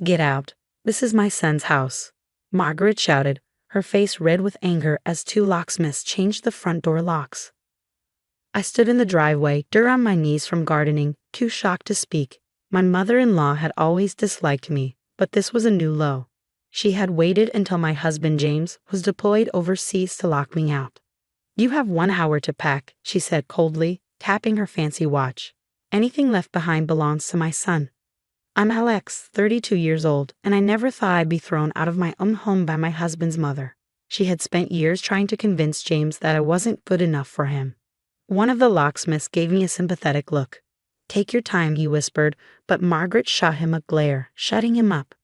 Get out. This is my son's house. Margaret shouted, her face red with anger as two locksmiths changed the front door locks. I stood in the driveway, dirt on my knees from gardening, too shocked to speak. My mother-in-law had always disliked me, but this was a new low. She had waited until my husband James was deployed overseas to lock me out. You have 1 hour to pack, she said coldly, tapping her fancy watch. Anything left behind belongs to my son. I'm Alex, 32 years old, and I never thought I'd be thrown out of my own home by my husband's mother. She had spent years trying to convince James that I wasn't good enough for him. One of the locksmiths gave me a sympathetic look. Take your time, he whispered, but Margaret shot him a glare, shutting him up.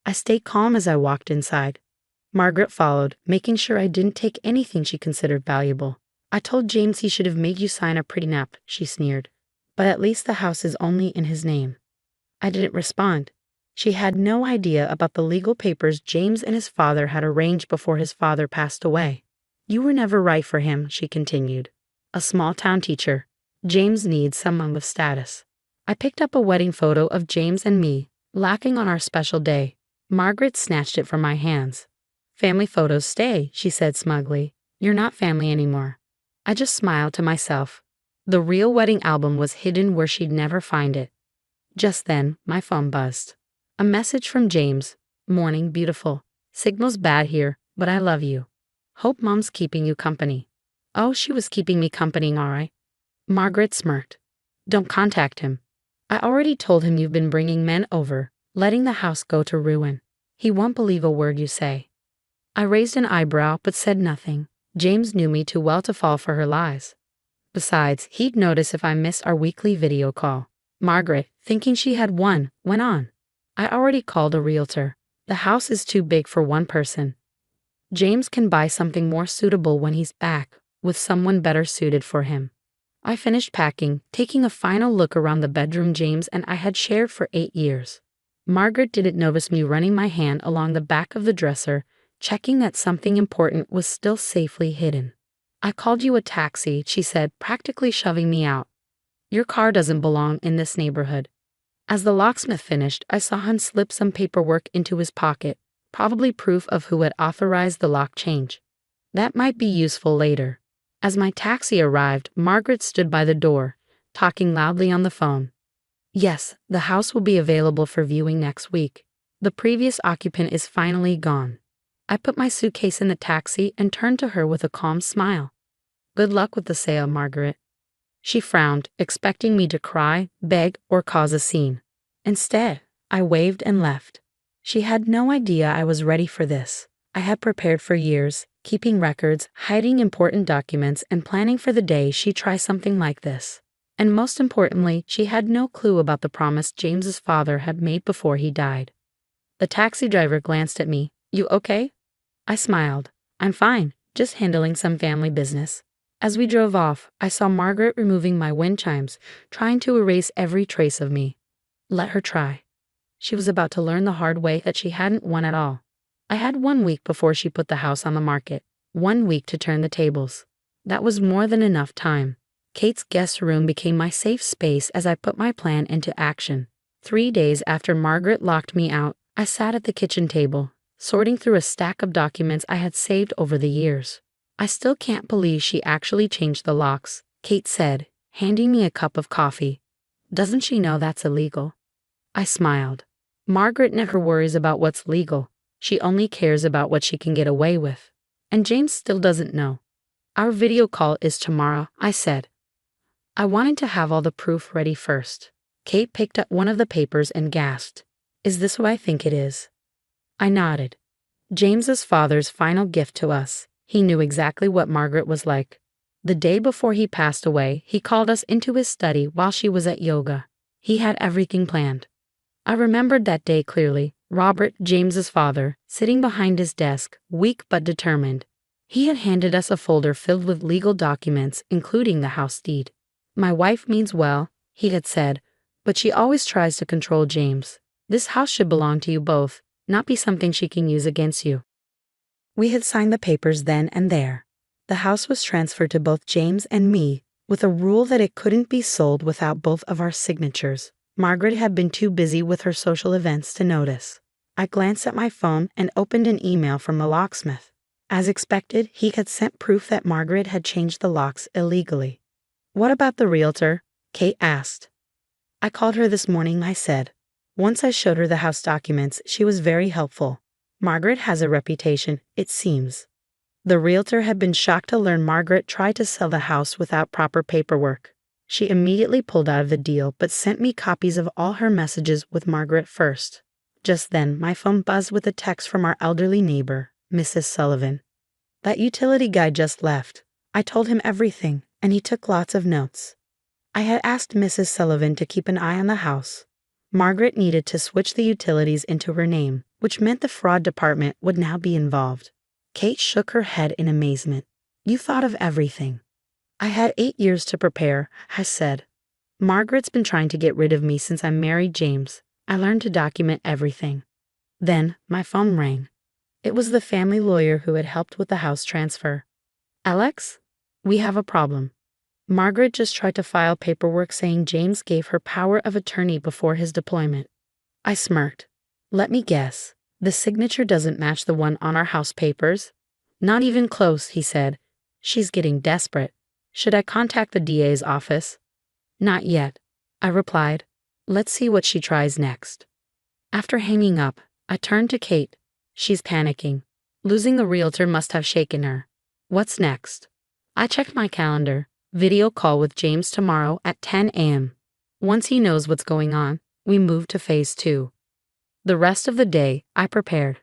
I stayed calm as I walked inside. Margaret followed, making sure I didn't take anything she considered valuable. I told James he should have made you sign a prenup, she sneered. But at least the house is only in his name. I didn't respond. She had no idea about the legal papers James and his father had arranged before his father passed away. You were never right for him, she continued. A small-town teacher. James needs someone with status. I picked up a wedding photo of James and me, laughing on our special day. Margaret snatched it from my hands. Family photos stay, she said smugly. You're not family anymore. I just smiled to myself. The real wedding album was hidden where she'd never find it. Just then, my phone buzzed. A message from James. Morning, beautiful. Signal's bad here, but I love you. Hope Mom's keeping you company. Oh, she was keeping me company, all right. Margaret smirked. Don't contact him. I already told him you've been bringing men over, letting the house go to ruin. He won't believe a word you say. I raised an eyebrow but said nothing. James knew me too well to fall for her lies. Besides, he'd notice if I missed our weekly video call. Margaret, thinking she had won, went on. I already called a realtor. The house is too big for one person. James can buy something more suitable when he's back, with someone better suited for him. I finished packing, taking a final look around the bedroom James and I had shared for 8 years. Margaret didn't notice me running my hand along the back of the dresser, checking that something important was still safely hidden. I called you a taxi, she said, practically shoving me out. Your car doesn't belong in this neighborhood. As the locksmith finished, I saw him slip some paperwork into his pocket, probably proof of who had authorized the lock change. That might be useful later. As my taxi arrived, Margaret stood by the door, talking loudly on the phone. Yes, the house will be available for viewing next week. The previous occupant is finally gone. I put my suitcase in the taxi and turned to her with a calm smile. Good luck with the sale, Margaret. She frowned, expecting me to cry, beg, or cause a scene. Instead, I waved and left. She had no idea I was ready for this. I had prepared for years, keeping records, hiding important documents, and planning for the day she'd try something like this. And most importantly, she had no clue about the promise James's father had made before he died. The taxi driver glanced at me. You okay? I smiled. I'm fine, just handling some family business. As we drove off, I saw Margaret removing my wind chimes, trying to erase every trace of me. Let her try. She was about to learn the hard way that she hadn't won at all. I had 1 week before she put the house on the market, 1 week to turn the tables. That was more than enough time. Kate's guest room became my safe space as I put my plan into action. 3 days after Margaret locked me out, I sat at the kitchen table, sorting through a stack of documents I had saved over the years. I still can't believe she actually changed the locks, Kate said, handing me a cup of coffee. Doesn't she know that's illegal? I smiled. Margaret never worries about what's legal. She only cares about what she can get away with. And James still doesn't know. Our video call is tomorrow, I said. I wanted to have all the proof ready first. Kate picked up one of the papers and gasped. Is this what I think it is? I nodded. James's father's final gift to us. He knew exactly what Margaret was like. The day before he passed away, he called us into his study while she was at yoga. He had everything planned. I remembered that day clearly. Robert, James's father, sitting behind his desk, weak but determined. He had handed us a folder filled with legal documents, including the house deed. My wife means well, he had said, but she always tries to control James. This house should belong to you both, not be something she can use against you. We had signed the papers then and there. The house was transferred to both James and me, with a rule that it couldn't be sold without both of our signatures. Margaret had been too busy with her social events to notice. I glanced at my phone and opened an email from the locksmith. As expected, he had sent proof that Margaret had changed the locks illegally. "What about the realtor?" Kate asked. "I called her this morning," I said. Once I showed her the house documents, she was very helpful. Margaret has a reputation, it seems. The realtor had been shocked to learn Margaret tried to sell the house without proper paperwork. She immediately pulled out of the deal but sent me copies of all her messages with Margaret first. Just then, my phone buzzed with a text from our elderly neighbor, Mrs. Sullivan. "That utility guy just left. I told him everything, and he took lots of notes." I had asked Mrs. Sullivan to keep an eye on the house. Margaret needed to switch the utilities into her name, which meant the fraud department would now be involved. Kate shook her head in amazement. "You thought of everything." "I had 8 years to prepare," I said. "Margaret's been trying to get rid of me since I married James. I learned to document everything." Then my phone rang. It was the family lawyer who had helped with the house transfer. "Alex, we have a problem. Margaret just tried to file paperwork saying James gave her power of attorney before his deployment." I smirked. "Let me guess. The signature doesn't match the one on our house papers?" "Not even close," he said. "She's getting desperate. Should I contact the DA's office?" "Not yet," I replied. "Let's see what she tries next." After hanging up, I turned to Kate. She's panicking. Losing the realtor must have shaken her. What's next? I checked my calendar. Video call with James tomorrow at 10 a.m. Once he knows what's going on, we move to phase 2. The rest of the day, I prepared.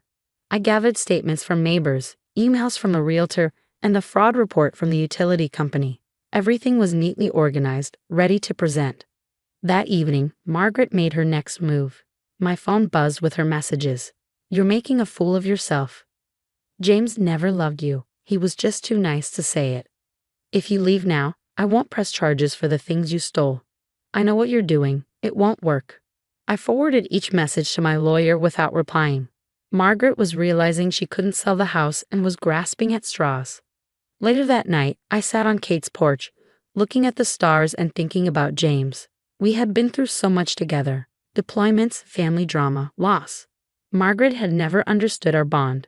I gathered statements from neighbors, emails from a realtor, and the fraud report from the utility company. Everything was neatly organized, ready to present. That evening, Margaret made her next move. My phone buzzed with her messages. "You're making a fool of yourself. James never loved you. He was just too nice to say it. If you leave now, I won't press charges for the things you stole. I know what you're doing. It won't work." I forwarded each message to my lawyer without replying. Margaret was realizing she couldn't sell the house and was grasping at straws. Later that night, I sat on Kate's porch, looking at the stars and thinking about James. We had been through so much together. Deployments, family drama, loss. Margaret had never understood our bond.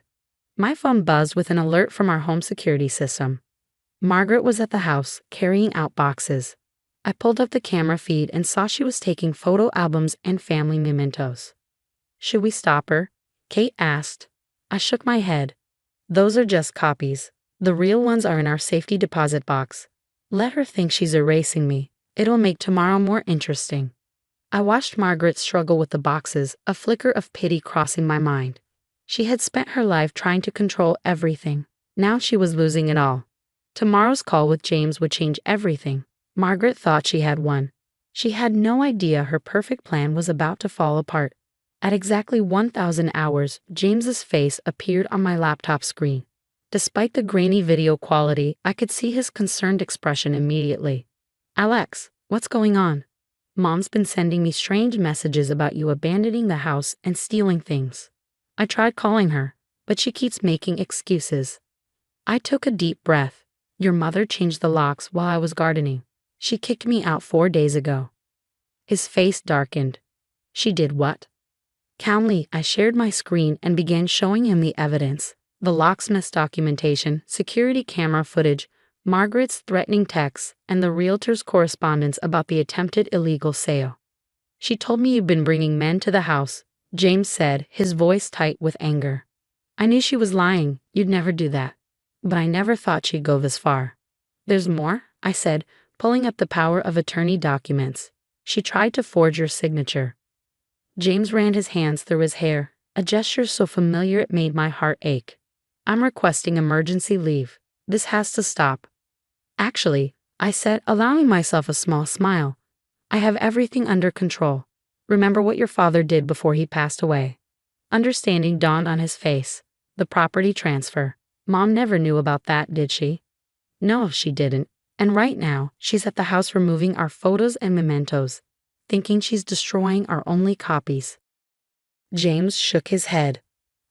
My phone buzzed with an alert from our home security system. Margaret was at the house, carrying out boxes. I pulled up the camera feed and saw she was taking photo albums and family mementos. "Should we stop her?" Kate asked. I shook my head. "Those are just copies. The real ones are in our safety deposit box. Let her think she's erasing me. It'll make tomorrow more interesting." I watched Margaret struggle with the boxes, a flicker of pity crossing my mind. She had spent her life trying to control everything. Now she was losing it all. Tomorrow's call with James would change everything. Margaret thought she had won. She had no idea her perfect plan was about to fall apart. At exactly 1,000 hours, James's face appeared on my laptop screen. Despite the grainy video quality, I could see his concerned expression immediately. "Alex, what's going on? Mom's been sending me strange messages about you abandoning the house and stealing things." I tried calling her, but she keeps making excuses. I took a deep breath. "Your mother changed the locks while I was gardening. She kicked me out 4 days ago." His face darkened. "She did what?" Calmly, I shared my screen and began showing him the evidence. The locksmith's documentation, security camera footage, Margaret's threatening texts, and the realtor's correspondence about the attempted illegal sale. "She told me you've been bringing men to the house," James said, his voice tight with anger. "I knew she was lying. You'd never do that. But I never thought she'd go this far." "There's more," I said, pulling up the power of attorney documents. "She tried to forge your signature." James ran his hands through his hair, a gesture so familiar it made my heart ache. "I'm requesting emergency leave. This has to stop." "Actually," I said, allowing myself a small smile, "I have everything under control. Remember what your father did before he passed away." Understanding dawned on his face. The property transfer. Mom never knew about that, did she? No, she didn't. And right now, she's at the house removing our photos and mementos, thinking she's destroying our only copies. James shook his head.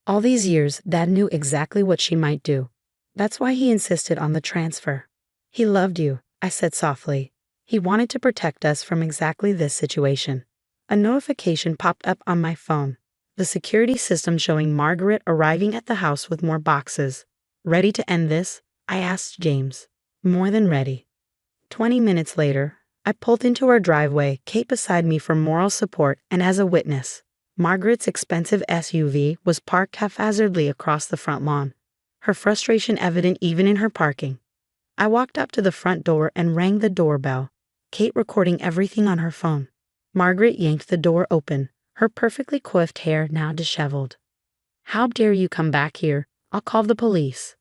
All these years, Dad knew exactly what she might do. That's why he insisted on the transfer. "He loved you," I said softly. "He wanted to protect us from exactly this situation." A notification popped up on my phone. The security system showing Margaret arriving at the house with more boxes. Ready to end this? I asked James. More than ready. 20 minutes later, I pulled into our driveway, Kate beside me for moral support and as a witness. Margaret's expensive SUV was parked haphazardly across the front lawn, her frustration evident even in her parking. I walked up to the front door and rang the doorbell, Kate recording everything on her phone. Margaret yanked the door open, her perfectly coiffed hair now disheveled. "How dare you come back here? I'll call the police."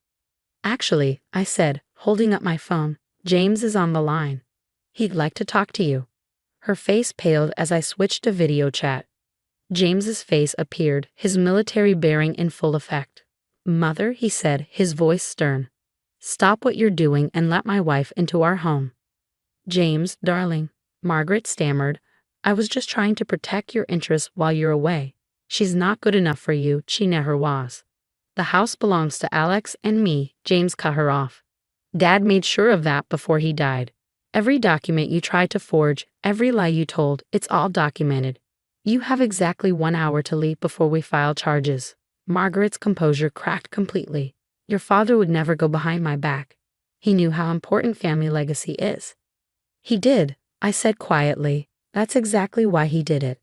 "Actually," I said, holding up my phone, "James is on the line. He'd like to talk to you." Her face paled as I switched to video chat. James's face appeared, his military bearing in full effect. "Mother," he said, his voice stern. "Stop what you're doing and let my wife into our home." "James, darling," Margaret stammered, "I was just trying to protect your interests while you're away. She's not good enough for you, she never was. The house belongs to Alex and me," James cut her off. "Dad made sure of that before he died. Every document you tried to forge, every lie you told, it's all documented. You have exactly 1 hour to leave before we file charges." Margaret's composure cracked completely. "Your father would never go behind my back. He knew how important family legacy is." "He did," I said quietly. "That's exactly why he did it."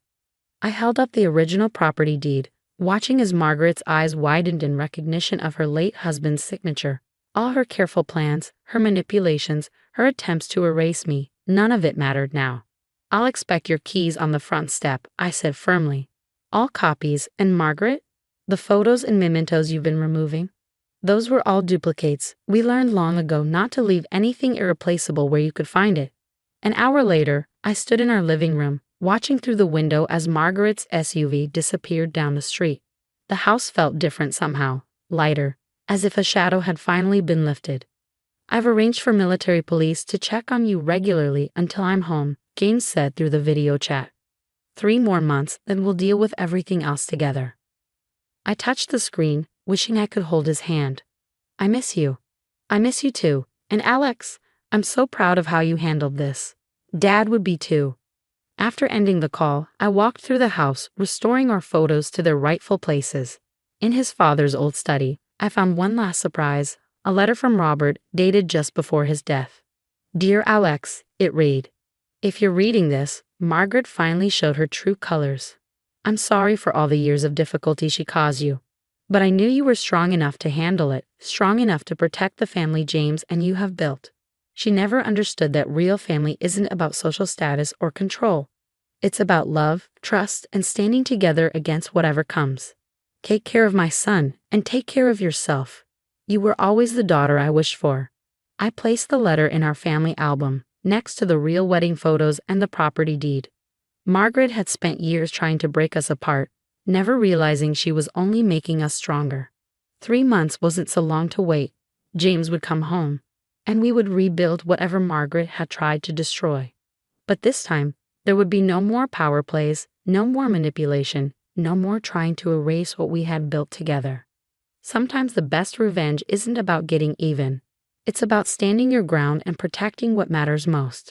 I held up the original property deed, watching as Margaret's eyes widened in recognition of her late husband's signature. All her careful plans, her manipulations, her attempts to erase me, none of it mattered now. "I'll expect your keys on the front step," I said firmly. "All copies, and Margaret? The photos and mementos you've been removing? Those were all duplicates. We learned long ago not to leave anything irreplaceable where you could find it." An hour later, I stood in our living room, watching through the window as Margaret's SUV disappeared down the street. The house felt different somehow, lighter, as if a shadow had finally been lifted. "I've arranged for military police to check on you regularly until I'm home," James said through the video chat. 3 more months, then we'll deal with everything else together." I touched the screen, wishing I could hold his hand. "I miss you." "I miss you too. And Alex, I'm so proud of how you handled this. Dad would be too." After ending the call, I walked through the house, restoring our photos to their rightful places. In his father's old study, I found one last surprise, a letter from Robert dated just before his death. "Dear Alex," it read. "If you're reading this, Margaret finally showed her true colors. I'm sorry for all the years of difficulty she caused you. But I knew you were strong enough to handle it, strong enough to protect the family James and you have built. She never understood that real family isn't about social status or control. It's about love, trust, and standing together against whatever comes. Take care of my son, and take care of yourself. You were always the daughter I wished for." I placed the letter in our family album, next to the real wedding photos and the property deed. Margaret had spent years trying to break us apart, never realizing she was only making us stronger. 3 months wasn't so long to wait. James would come home, and we would rebuild whatever Margaret had tried to destroy. But this time, there would be no more power plays, no more manipulation, no more trying to erase what we had built together. Sometimes the best revenge isn't about getting even. It's about standing your ground and protecting what matters most.